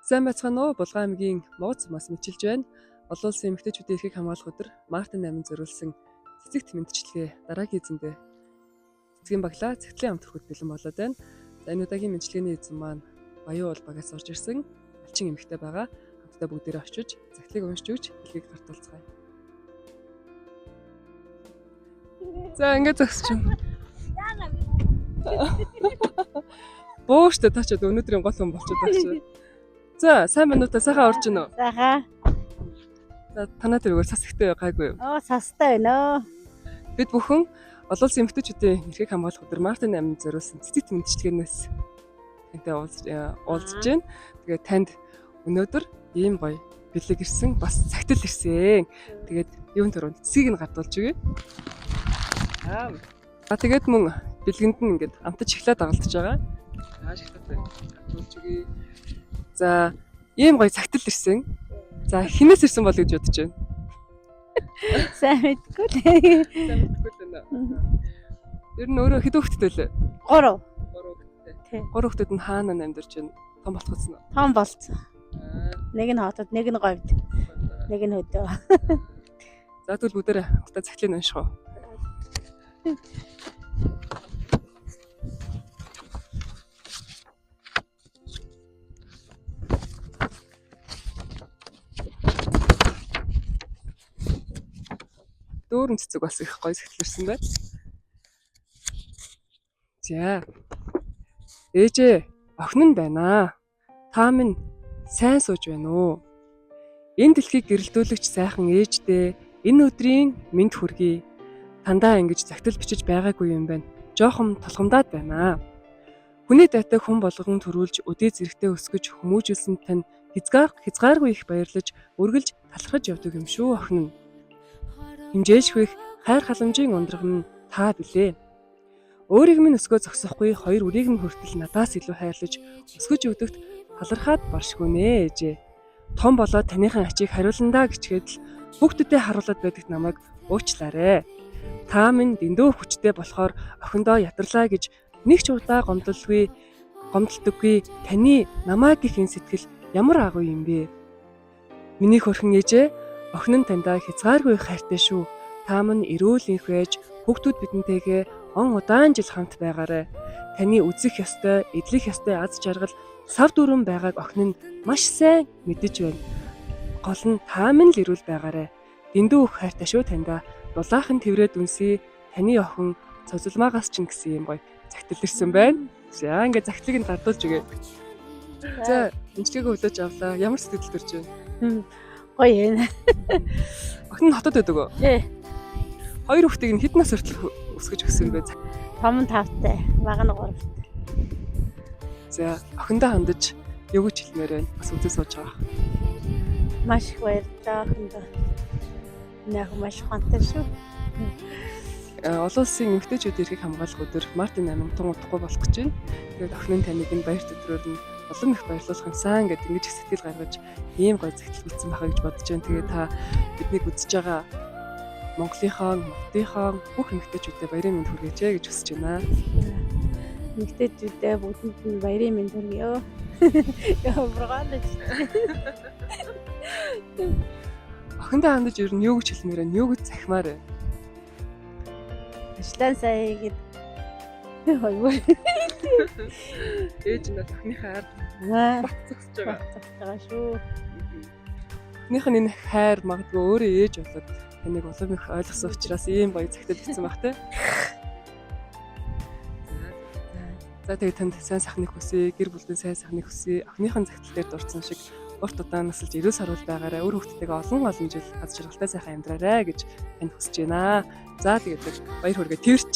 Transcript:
Сайн байцгаана уу? Булган аймгийн Мууц мас мичилж байна. Олон улсын эмэгтэйчүүдийн эрхийг хамгаалах өдөр Мартин 8 зориулсан цэцэгт мэдчилгээ дараагийн эзэндээ цэцгийн баглаа цэгтлийн амтрахуд бэлэн болоод байна. За энэ удаагийн мэдчилгээний эзэн маань Баян улбагаас орж ирсэн алчин эмэгтэй байгаа. Хамтдаа бүгдээрээ очиж цэгтлийг уншиж өгч хэлхийг гартуулцгаая. За ингээд зогсож байна. Бооштой тачаад өнөөдрийн гол хүн болчиход байна чи. За сайн минутаа сайхан орж гинөө. Сайхан. За танаа тэргээр сас ихтэй гайгүй юу? Састай байна. Бид бүхэн олон улсын эмэгтэйчүүдийн эрхийг хамгаалах өдөр Мартин 8 зориулсан цэцэгт мэдчилгээнээс тантай уулзж байна. Тэгээд танд өнөөдөр ийм гоё бэлэг ирсэн, бас цагтл ирсэн. Тэгээд юун төрөнд цэцгийг нь гардуулж өгье. Тэгээд мөн бэлгэнд нь ингээд амтаж шоколад дагалдаж байгаа. За шоколад гардуулж өгье. За ийм гоё цагтл ирсэн. За хинээс ирсэн бол гэж бодож байна. Сайн мэдгүй л. Сайн мэдгүй л байна. Ер нь өөрөө хэд хүүхэдтэй лээ? 3. 3 хүүхэдтэй. 3 хүүхэдэд нь хаана амьдарч байна? Том болчихсон уу? Том болцсон. Нэг нь хотод, нэг нь говьд. Нэг нь хөдөө. За тэгвэл бүгдээрээ хамтдаа цагтлыг унших уу? Дүүрэн цэцэг бас их гоё сэтгэлэрсэн байна. За. Ээжээ, охин нь байна. Та минь сайн сууж байна уу? Энэ дэлхийг гэрэлтүүлэгч сайхан ээждээ энэ өдрийн мэнд хүргэе. Тандаа ингэж загтал бичиж байгаагүй юм байна. Жохон толгомдаад байна. Хүний дайтай хүн болгон төрүүлж өдөө зэрэгтэй өсгөж хүмүүжүүлсэн тань хязгааргүй их баярлаж үргэлж талархаж явдаг юм шүү охин нь. Хэмжээшгүй хайр халамжийн ундраг нь та билээ. Өөрийг минь өсгөө зогсохгүй хоёр үрийг нь хүртэл надаас илүү хайрлаж өсгөж өгдөгт талархаад баршгүй нэ ээжээ. Том болоод таныхан ачийг хариуландаа гिचгээд л хүүхдүүдэд харуулад байдагт намайг уучлаарэ. Та минь дэндүү хүчтэй болохоор охиндоо ятарлаа гэж нэг ч удаа гомдолдоггүй таны намайг гэх энэ сэтгэл ямар агуу юм бэ? Миний хөрхөн ээжээ, охин нь таньдаа хязгааргүй хайртай шүү. Та минь эрүүл энх байж хүүхдүүд бидэнтэйгээ он удаан жил хамт байгаарай. Таны үзэх ёстой, эдлэх ёстой аз жаргал сав дүрэн байгааг охин нь маш сайн мэдэж байна. Гол нь та минь л эрүүл байгаарай. Дэндүү их хайртай шүү таньдаа. Дулаахан тэврээд үнсээ таны охин цозулмаагаас ч гэсэн юм гоё цагтл ирсэн байна. За ингээд цагтлыг нь гардуулж өгье. За эмчгээгээ хүлээж авлаа. Ямар сэтгэл төрж байна? Гоё юм. Охин нь хотод байдаг уу? Тий. Хоёр хүүхдийг нь хэд нас хүртэл өсгөж өгсөн бэ? Том нь 5-тай, бага нь 3-тай. За охиндоо хандаж юу гэж хэлмээр байна? Бас үзээ сууж байгаа. Маш их баярлалаа охиндоо. Нях маш хантай шүү. Олон улсын эмэгтэйчүүдийн эрхийг хамгаалах өдөр Мартин 8 тун удахгүй болох гэж байна. Тэгээд охин нь таныг энэ баяр төдрөөр нь улам их баярлуулах юмсан гэдэг ингэж сэтгэл гаргаж ийм гоё цагтл бичсэн байхаа гэж бодож байна. Тэгээд та биднийг үзэж байгаа Монголынхаа бүх эмэгтэйчүүдэд баярын мэнд хүргээч гэж хүсэж байна. Эмэгтэйчүүдээ бүгдэнд нь баярын мэнд хүргэё. Яа брагалж. Охиндоо хандаж ер нь юу гэж хэлмээр байна? Юу гэж захимаар байна? Ажлаа сайн хийгээд хойвоо. Ээж нь охиныхаа ард бат зогсож байгаа шүү. Охиных нь энэ хайр магадгүй өөрөө ээж болоод таныг улам их ойлгосон учраас ийм гоё цагтад бичсэн баг те. За тэгээд танд сайн сайхныг хүсье, гэр бүлдээ сайн сайхныг хүсье. Охиныхын цагтл дээр дурдсан шиг урт удаан насалж эрүүл сарвал байгаарай. Өөр хүүхдтэйгээ олон жил аз жаргалтай сайхан амьдраарай гэж танд хүсэж байна. За тэгээд баяр хүргээ тэрч.